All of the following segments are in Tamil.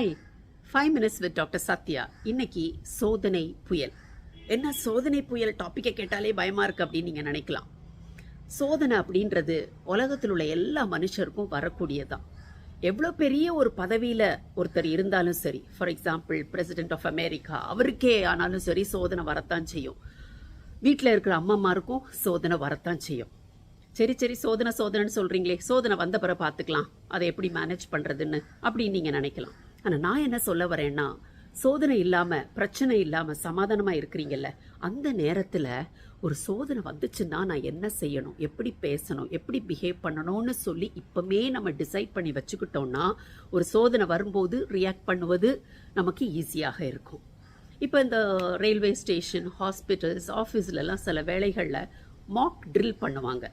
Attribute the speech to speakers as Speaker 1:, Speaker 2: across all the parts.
Speaker 1: Hi, 5 minutes with doctor Sathya. இன்னைக்கு சோதனை புயல். என்ன சோதனை புயல் டாப்பிக்கை கேட்டாலே பயமா இருக்கு அப்படின்னு நீங்க நினைக்கலாம். சோதனை அப்படின்றது உலகத்தில் உள்ள எல்லா மனுஷருக்கும் வரக்கூடியதான். எவ்வளோ பெரிய ஒரு பதவியில் ஒருத்தர் இருந்தாலும் சரி, for example president of America, அவருக்கே ஆனாலும் சரி சோதனை வரத்தான் செய்யும். வீட்டில் இருக்கிற அம்மாமாருக்கும் சோதனை வரத்தான் செய்யும். சரி சோதனைன்னு சொல்கிறீங்களே, சோதனை வந்த பிறகு பார்த்துக்கலாம், அதை எப்படி மேனேஜ் பண்ணுறதுன்னு அப்படின்னு நீங்கள் நினைக்கலாம். ஆனால் நான் என்ன சொல்ல வரேன்னா, சோதனை இல்லாமல் பிரச்சனை இல்லாமல் சமாதானமாக இருக்கிறீங்கல்ல, அந்த நேரத்தில் ஒரு சோதனை வந்துச்சுன்னா நான் என்ன செய்யணும், எப்படி பேசணும், எப்படி பிஹேவ் பண்ணணும்னு சொல்லி இப்போமே நம்ம டிசைட் பண்ணி வச்சுக்கிட்டோம்னா ஒரு சோதனை வரும்போது ரியாக்ட் பண்ணுவது நமக்கு ஈஸியாக இருக்கும். இப்போ இந்த ரயில்வே ஸ்டேஷன், ஹாஸ்பிட்டல்ஸ், ஆஃபீஸ்லலாம் சில வேளைகளில் மாக் ட்ரில் பண்ணுவாங்க.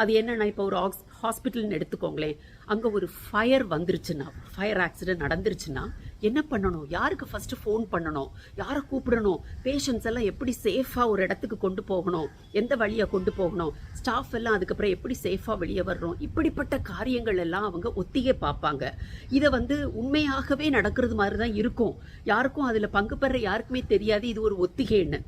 Speaker 1: அது என்னன்னா, இப்போ ஒரு ஹாஸ்பிட்டல்னு எடுத்துக்கோங்களேன், அங்கே ஒரு ஃபயர் வந்துருச்சுன்னா, ஃபயர் ஆக்சிடென்ட் நடந்துருச்சுன்னா என்ன பண்ணணும், யாருக்கு ஃபஸ்ட்டு ஃபோன் பண்ணணும், யாரை கூப்பிடணும், பேஷண்ட்ஸ் எல்லாம் எப்படி சேஃபாக ஒரு இடத்துக்கு கொண்டு போகணும், எந்த வழியாக கொண்டு போகணும், ஸ்டாஃப் எல்லாம் அதுக்கப்புறம் எப்படி சேஃபாக வெளியே வர்றோம், இப்படிப்பட்ட காரியங்கள் எல்லாம் அவங்க ஒத்திகை பார்ப்பாங்க. இதை உண்மையாகவே நடக்கிறது மாதிரி தான் இருக்கும். யாருக்கும் அதில் பங்கு பெற யாருக்குமே தெரியாது இது ஒரு ஒத்திகைன்னு.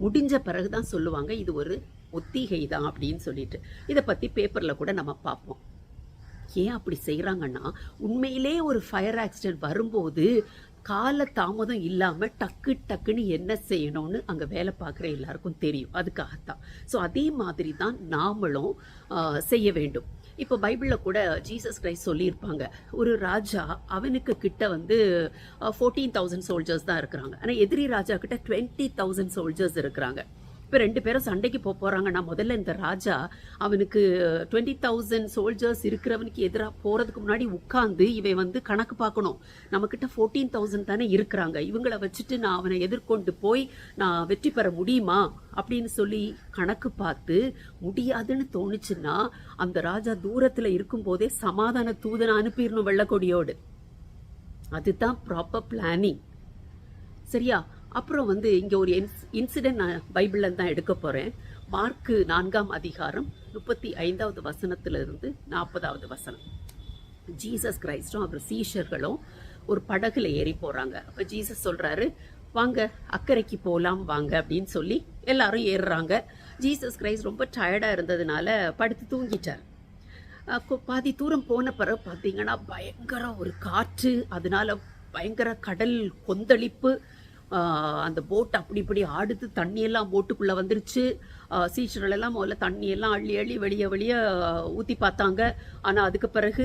Speaker 1: முடிஞ்ச பிறகு தான் சொல்லுவாங்க இது ஒரு ஒத்திகை தான் அப்படின்னு சொல்லிட்டு. இதை பற்றி பேப்பரில் கூட நம்ம பார்ப்போம். ஏன் அப்படி செய்கிறாங்கன்னா, உண்மையிலே ஒரு ஃபயர் ஆக்சிடென்ட் வரும்போது கால தாமதம் இல்லாமல் டக்குன்னு என்ன செய்யணும்னு அங்கே வேலை பார்க்குற எல்லாருக்கும் தெரியும். அதுக்காகத்தான். ஸோ அதே மாதிரி தான் நாமளும் செய்ய வேண்டும். இப்போ பைபிளில் கூட ஜீசஸ் கிரைஸ்ட் சொல்லியிருப்பாங்க, ஒரு ராஜா அவனுக்கு கிட்ட 14,000 சோல்ஜர்ஸ் தான் இருக்கிறாங்க. ஆனால் எதிரி ராஜா கிட்ட 20,000 சோல்ஜர்ஸ் இருக்கிறாங்க. இப்போ 2 பேரும் சண்டைக்கு போகிறாங்கன்னா, முதல்ல இந்த ராஜா அவனுக்கு 20,000 சோல்ஜர்ஸ் இருக்கிறவனுக்கு எதிராக போகிறதுக்கு முன்னாடி உட்காந்து இவன் கணக்கு பார்க்கணும். நம்மக்கிட்ட 14,000 தானே இருக்கிறாங்க, இவங்களை வச்சுட்டு நான் அவனை எதிர்கொண்டு போய் நான் வெற்றி பெற முடியுமா அப்படின்னு சொல்லி கணக்கு பார்த்து முடியாதுன்னு தோணுச்சுன்னா அந்த ராஜா தூரத்தில் இருக்கும்போதே சமாதான தூதனை அனுப்பிடணும் வெள்ளக்கொடியோடு. அதுதான் ப்ராப்பர் பிளானிங். சரியா? அப்புறம் இங்கே ஒரு இன்சிடென்ட் நான் பைபிளில் தான் எடுக்க போகிறேன். மார்க் 4ஆம் அதிகாரம் 35வது வசனத்திலிருந்து 40வது வசனம். ஜீசஸ் கிரைஸ்டும் அவர் சீஷர்களும் ஒரு படகுல ஏறி போகிறாங்க. அப்போ ஜீசஸ் சொல்கிறாரு, வாங்க அக்கறைக்கு போகலாம் வாங்க அப்படின்னு சொல்லி எல்லாரும் ஏறுறாங்க. ஜீசஸ் கிரைஸ்ட் ரொம்ப டயர்டாக இருந்ததுனால படுத்து தூங்கிட்டார். பாதி தூரம் போன பிறகு பார்த்தீங்கன்னா பயங்கர ஒரு காற்று, அதனால பயங்கர கடல் கொந்தளிப்பு, அந்த போட் அப்படி இப்படி ஆடுது, தண்ணியெல்லாம் போட்டுக்குள்ளே வந்துருச்சு. சீஷர்களெல்லாம் முதல்ல தண்ணியெல்லாம் அள்ளி வெளியே ஊற்றி பார்த்தாங்க. ஆனால் அதுக்கு பிறகு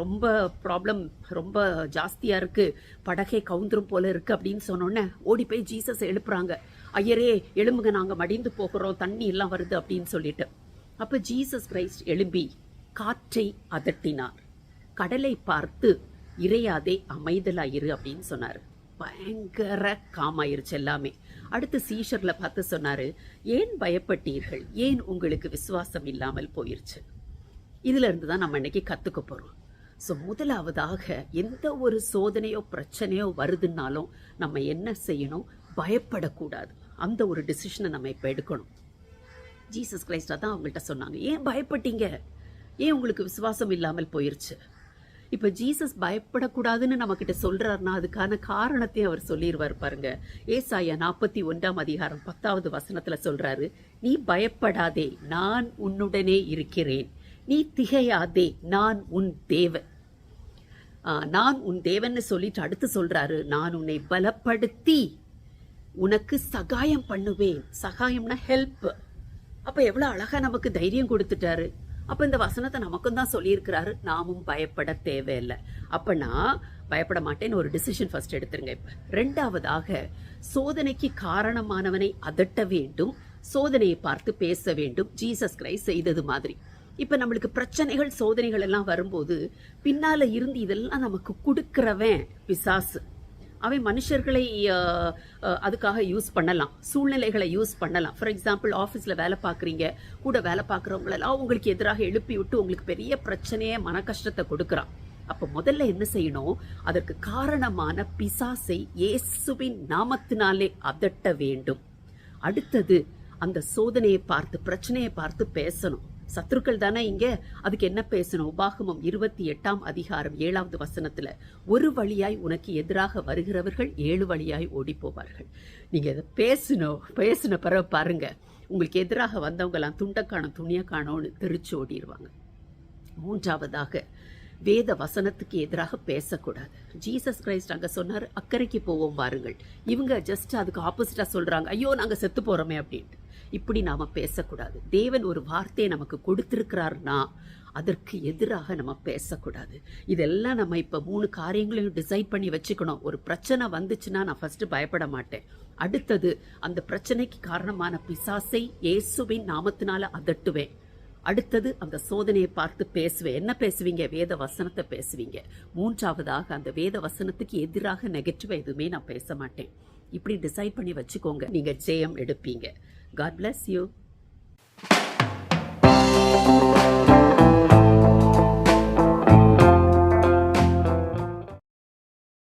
Speaker 1: ரொம்ப ப்ராப்ளம் ரொம்ப ஜாஸ்தியாக இருக்குது, படகே கவுந்துரும் போல இருக்குது அப்படின்னு சொன்னோன்னே ஓடி போய் ஜீசஸ் எழுப்புறாங்க. ஐயரே எழும்புங்க, நாங்கள் மடிந்து போகிறோம், தண்ணி எல்லாம் வருது அப்படின்னு சொல்லிட்டு. அப்போ ஜீசஸ் கிரைஸ்ட் எழும்பி காற்றை அதட்டினார், கடலை பார்த்து இறையாதே அமைதலாயிரு அப்படின்னு சொன்னார். பயங்கர காமாயிருச்சு எல்லாமே. அடுத்து சீஷர்களை பார்த்து சொன்னாரு, ஏன் பயப்பட்டீர்கள், ஏன் உங்களுக்கு விசுவாசம் இல்லாமல் போயிருச்சு. இதுல இருந்து தான் நம்ம இன்னைக்கு கத்துக்க போறோம். ஸோ முதலாவதாக எந்த ஒரு சோதனையோ பிரச்சனையோ வருதுன்னாலும் நம்ம என்ன செய்யணும், பயப்படக்கூடாது. அந்த ஒரு டிசிஷனை நம்ம இப்போ எடுக்கணும். ஜீசஸ் கிரைஸ்டா தான் அவங்கள்ட்ட சொன்னாங்க, ஏன் பயப்பட்டீங்க, ஏன் உங்களுக்கு விசுவாசம் இல்லாமல் போயிருச்சு. இப்போ ஜீசஸ் பயப்படக்கூடாதுன்னு நம்மக்கிட்ட சொல்கிறாருன்னா அதுக்கான காரணத்தையும் அவர் சொல்லிடுவார் பாருங்க. ஏசாயா 41ஆம் அதிகாரம் 10வது வசனத்தில் சொல்கிறாரு, நீ பயப்படாதே, நான் உன்னுடனே இருக்கிறேன், நீ திகையாதே, நான் உன் தேவன். நான் உன் தேவன்னு சொல்லிட்டு அடுத்து சொல்கிறாரு, நான் உன்னை பலப்படுத்தி உனக்கு சகாயம் பண்ணுவேன். சகாயம்னா ஹெல்ப். அப்போ எவ்வளோ அழகாக நமக்கு தைரியம் கொடுத்துட்டாரு. அப்போ இந்த வசனத்தை நமக்கும் தான் சொல்லியிருக்கிறாரு, நாமும் பயப்பட தேவையில்லை. அப்போ நான் பயப்பட மாட்டேன்னு ஒரு டிசிஷன் ஃபர்ஸ்ட் எடுத்துருங்க. இப்போ ரெண்டாவதாக, சோதனைக்கு காரணமானவனை அதட்ட வேண்டும், சோதனையை பார்த்து பேச வேண்டும். ஜீசஸ் கிரைஸ்ட் செய்தது மாதிரி. இப்போ நம்மளுக்கு பிரச்சனைகள் சோதனைகள் எல்லாம் வரும்போது பின்னால இருந்து இதெல்லாம் நமக்கு கொடுக்கிறவன் பிசாசு. அவன் மனுஷர்களை அதுக்காக யூஸ் பண்ணலாம், சூழ்நிலைகளை யூஸ் பண்ணலாம். ஃபார் எக்ஸாம்பிள், ஆஃபீஸில் வேலை பார்க்குறீங்க, கூட வேலை பார்க்குறவங்களெல்லாம் உங்களுக்கு எதிராக எழுப்பி விட்டு உங்களுக்கு பெரிய பிரச்சனையை, மன கஷ்டத்தை கொடுக்குறான். அப்போ முதல்ல என்ன செய்யணும், அதற்கு காரணமான பிசாசை இயேசுவின் நாமத்தினாலே அதட்ட வேண்டும். அடுத்தது, அந்த சோதனையை பார்த்து பிரச்சனையை பார்த்து பேசணும். சத்துருக்கள் தானே இங்க, அதுக்கு என்ன பேசணும்? உபாகமம் 28ஆம் அதிகாரம் 7வது வசனத்துல, ஒரு வழியாய் உனக்கு எதிராக வருகிறவர்கள் 7 வழியாய் ஓடி போவார்கள். நீங்க இதை பேசின பிறகு பாருங்க, உங்களுக்கு எதிராக வந்தவங்கலாம் துண்டக்கானம் துணியக்கானோன்னு தெரிச்சு ஓடிடுவாங்க. 3வதாக, வேத வசனத்துக்கு எதிராக பேசக்கூடாது. ஜீசஸ் கிரைஸ்ட் அங்க சொன்னார், அக்கறைக்கு போவோம் பாருங்கள். இவங்க ஜஸ்ட் அதுக்கு ஆப்போசிட்டா சொல்றாங்க, ஐயோ நாங்க செத்து போறோமே அப்படின்ட்டு. இப்படி நாம பேசக்கூடாது. தேவன் ஒரு வார்த்தையை நமக்கு கொடுத்திருக்கிறார்னா அதற்கு எதிராக நம்ம பேசக்கூடாது. இதெல்லாம் நம்ம இப்ப 3 காரியங்களையும் டிசைட் பண்ணி வச்சுக்கணும். ஒரு பிரச்சனை வந்துச்சுன்னா நான் ஃபர்ஸ்ட் பயப்பட மாட்டேன். அடுத்தது, அந்த பிரச்சனைக்கு காரணமான பிசாசை இயேசுவின் நாமத்தினால அதட்டுவேன். அடுத்தது, அந்த சோதனையை பார்த்து பேசுவேன். என்ன பேசுவீங்க? வேத வசனத்தை பேசுவீங்க. 3வதாக, அந்த வேத வசனத்துக்கு எதிராக நெகட்டிவா எதுவுமே நான் பேச மாட்டேன். இப்படி டிசைட் பண்ணி வச்சுக்கோங்க, நீங்க ஜெயம் எடுப்பீங்க. God bless you.